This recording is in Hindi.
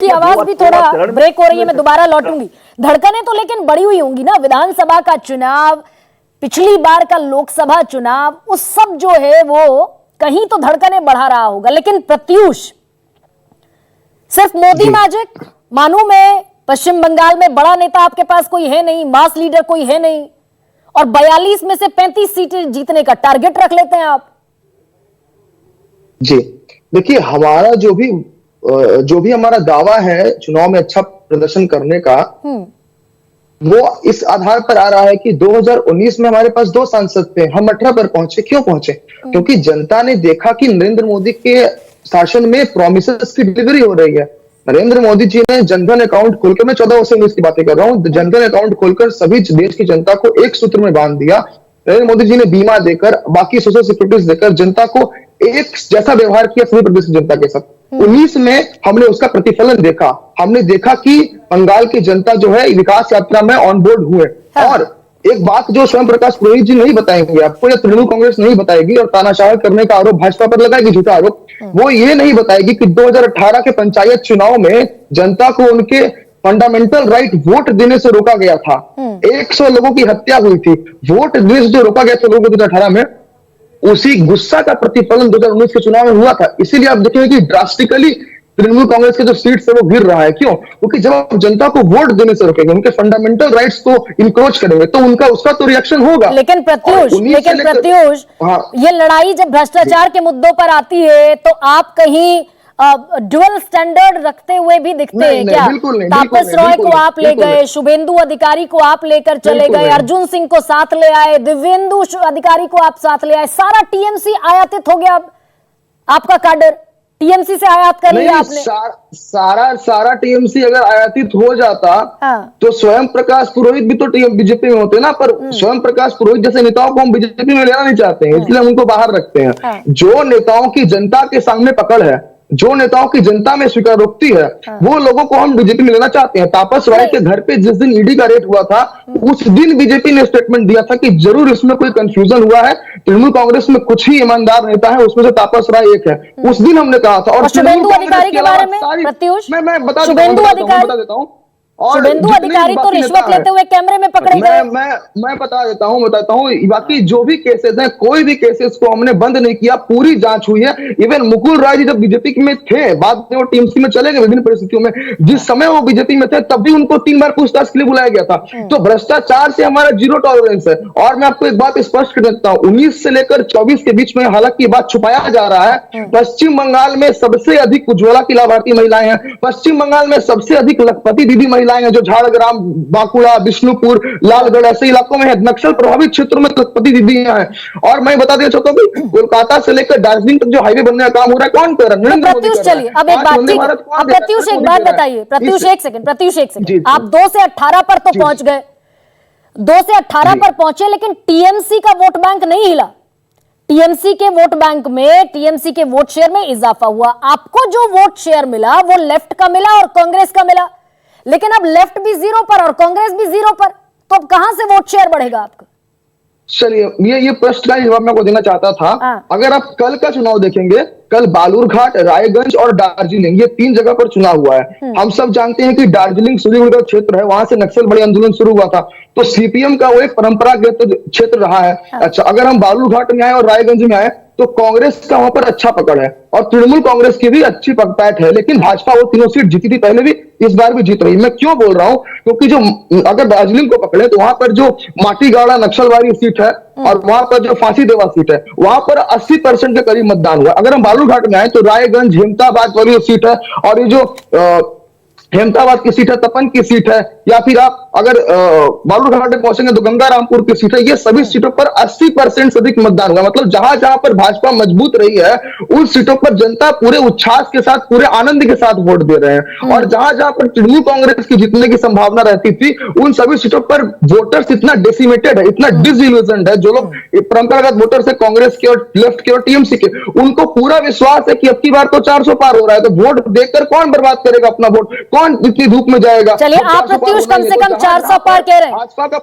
आपकी आवाज भी थोड़ा ब्रेक हो रही है, मैं दोबारा लौटूंगी। धड़कनें तो लेकिन बढ़ी हुई होंगी ना, विधानसभा का चुनाव, पिछली बार का लोकसभा चुनाव, उस सब जो है वो कहीं तो धड़कनें बढ़ा रहा होगा। लेकिन प्रत्यूष, सिर्फ मोदी मैजिक मानूं मैं, पश्चिम बंगाल में बड़ा नेता आपके पास कोई है नहीं, मास लीडर कोई है नहीं, और 42 में से 35 सीटें जीतने का टारगेट रख लेते हैं आप। जी देखिए, हमारा जो भी हमारा दावा है चुनाव में अच्छा प्रदर्शन करने का, वो इस आधार पर आ रहा है कि 2019 में हमारे पास 2 सांसद थे, हम 18 पर पहुंचे। क्यों पहुंचे? क्योंकि जनता ने देखा कि नरेंद्र मोदी के शासन में प्रॉमिसेस की डिलीवरी हो रही है। नरेंद्र मोदी जी ने जनधन अकाउंट खोलकर, मैं 14 से 19 की बातें कर रहा हूं, जनधन अकाउंट खोलकर सभी देश की जनता को एक सूत्र में बांध दिया। नरेंद्र मोदी जी ने बीमा देकर, बाकी सोशल सिक्योरिटीज देकर जनता को एक जैसा व्यवहार किया सभी प्रदेश की जनता के साथ। 19 में हमने उसका प्रतिफलन देखा। हमने देखा कि बंगाल की जनता जो है विकास यात्रा में ऑन बोर्ड हुए। और एक बात जो स्वयं प्रकाश पुरोहित जी नहीं बताएंगे आपको, या तृणमूल कांग्रेस नहीं बताएगी, और तानाशाह करने का आरोप भाजपा पर लगाएगी, झूठा आरोप, वो ये नहीं बताएगी कि 2018 के पंचायत चुनाव में जनता को उनके फंडामेंटल राइट वोट देने से रोका गया था। 100 लोगों की हत्या हुई थी, वोट देने से जो रोका गया था लोगों को 2018 में, उसी गुस्सा का प्रतिफलन 2019 के चुनाव में हुआ था। इसीलिए आप देखेंगे कि ड्रास्टिकली तृणमूल कांग्रेस के जो सीट्स है वो गिर रहा है। क्यों? क्योंकि जब आप जनता को वोट देने से रोकेंगे, उनके फंडामेंटल राइट्स को इंक्रोच करेंगे, तो उनका उसका तो रिएक्शन होगा। लेकिन प्रत्यूष, ये लड़ाई जब भ्रष्टाचार के मुद्दों पर आती है तो आप कहीं डुअल स्टैंडर्ड रखते हुए भी दिखते हैं क्या? तापस रॉय को आप ले गए, शुभेंदु अधिकारी को आप लेकर चले गए, अर्जुन सिंह को साथ ले आए, दिव्येंदु अधिकारी को आप साथ ले आए, सारा टीएमसी आयातित हो गया। आपका काडर टीएमसी से आयात कर लिया आपने। सारा टीएमसी अगर आयातित हो जाता तो स्वयं प्रकाश पुरोहित भी तो बीजेपी में होते ना, पर स्वयं प्रकाश पुरोहित जैसे नेताओं को हम बीजेपी में लेना नहीं चाहते हैं, इसलिए हम उनको बाहर रखते हैं। जो नेताओं की जनता के सामने पकड़ है, जो नेताओं की जनता में स्वीकारोक्ति है, वो लोगों को हम बीजेपी में लेना चाहते हैं। तापस रॉय के घर पे जिस दिन ईडी का रेड हुआ था, उस दिन बीजेपी ने स्टेटमेंट दिया था कि जरूर इसमें कोई कंफ्यूजन हुआ है, तृणमूल कांग्रेस में कुछ ही ईमानदार नेता है, उसमें से तापस रॉय एक है। उस दिन हमने कहा था। और शुभेंदु अधिकारी के बारे में प्रत्यूष, मैं बता देता हूँ, शुभेंदु अधिकारी तो रिश्वत लेते हुए कैमरे में पकड़े गए। मैं बताता हूँ। बाकी जो भी केसेस हैं, कोई भी केसेस को हमने बंद नहीं किया, पूरी जांच हुई है। इवन मुकुल राय जी जब बीजेपी में थे, बाद में वो टीएमसी में चले गए विभिन्न परिस्थितियों में, जिस समय वो बीजेपी में थे तब भी उनको 3 बार पूछताछ के लिए बुलाया गया था। तो भ्रष्टाचार से हमारा 0 टॉलरेंस है। और मैं आपको एक बात स्पष्ट कर देता हूँ, 19 से लेकर 24 के बीच में हालांकि ये बात छुपाया जा रहा है, पश्चिम बंगाल में सबसे अधिक उज्ज्वला की लाभार्थी महिलाएं हैं। पश्चिम बंगाल में सबसे अधिक लखपति दीदी महिलाएं हैं, जो झाड़ग्राम, बांकुड़ा, बिष्णुपुर, लालगढ़ ऐसे इलाकों में है, नक्सल प्रभावित क्षेत्रों में लखपति दीदियां हैं। और मैं बता देना चाहता हूँ कि कोलकाता से लेकर दार्जिलिंग तक जो हाईवे बनने का काम हो रहा है, कौन कर रहा है? प्रत्यूष, चलिए अब एक बात, प्रत्यूष एक बात बताइए, प्रत्यूष एक सेकंड, आप 2 से 18 पर तो पहुंच गए, 2 से 18 पर पहुंचे, लेकिन टीएमसी का वोट बैंक नहीं हिला। टीएमसी के वोट बैंक में, टीएमसी के वोट शेयर में इजाफा हुआ। आपको जो वोट शेयर मिला वो लेफ्ट का मिला और कांग्रेस का मिला, लेकिन अब लेफ्ट भी 0 पर और कांग्रेस भी 0 पर, तो अब कहां से वोट शेयर बढ़ेगा आपका? चलिए, ये प्रश्न का जवाब मैं आपको देना चाहता था। अगर आप कल का चुनाव देखेंगे, कल बालूरघाट, रायगंज और दार्जिलिंग, ये 3 जगह पर चुनाव हुआ है। हम सब जानते हैं कि दार्जिलिंग सूर्यगढ़ क्षेत्र है, वहां से नक्सल बड़ी आंदोलन शुरू हुआ था, तो सीपीएम का वो एक परंपरागत क्षेत्र रहा है। अच्छा, अगर हम बालूरघाट में आए और रायगंज में आए तो कांग्रेस का वहां पर अच्छा पकड़ है और तृणमूल कांग्रेस की भी अच्छी पकपैठ है। लेकिन भाजपा वो 3 सीट जीती थी पहले भी, इस बार भी जीत रही है। मैं क्यों बोल रहा हूं? क्योंकि जो अगर दार्जिलिंग को पकड़े तो वहां पर जो माटीगाड़ा नक्सलवाड़ी सीट है और वहां पर जो फांसी देवा सीट है, वहां पर 80% के करीब मतदान हुआ। अगर हम बालूरघाट में आए तो रायगंज, हेमताबाद वाली सीट है, और ये जो हेमताबाद की सीट है, तपन की सीट है, या फिर आप अगर बालूरघाट में पहुंचेंगे तो गंगारामपुर की सीट है, ये सभी सीटों पर 80% से अधिक मतदान हुआ। मतलब जहां जहां पर भाजपा मजबूत रही है, उन सीटों पर जनता पूरे उच्छ्वास के साथ, पूरे आनंद के साथ वोट दे रहे हैं। और जहां जहां पर तृणमूल कांग्रेस की जीतने की संभावना रहती थी, उन सभी सीटों पर वोटर्स इतना डेसिमेटेड है, इतना डिसइल्यूजन्ड है, जो लोग परंपरागत वोटर्स है कांग्रेस के और लेफ्ट के और टीएमसी के, उनको पूरा विश्वास है कि अब की बार तो 400 पार हो रहा है, तो वोट देकर कौन बर्बाद करेगा अपना वोट? कौन इतनी धूप में जाएगा? चलिए, आप प्रत्युष कम से कम 400 पार कह रहे हैं। भाजपा का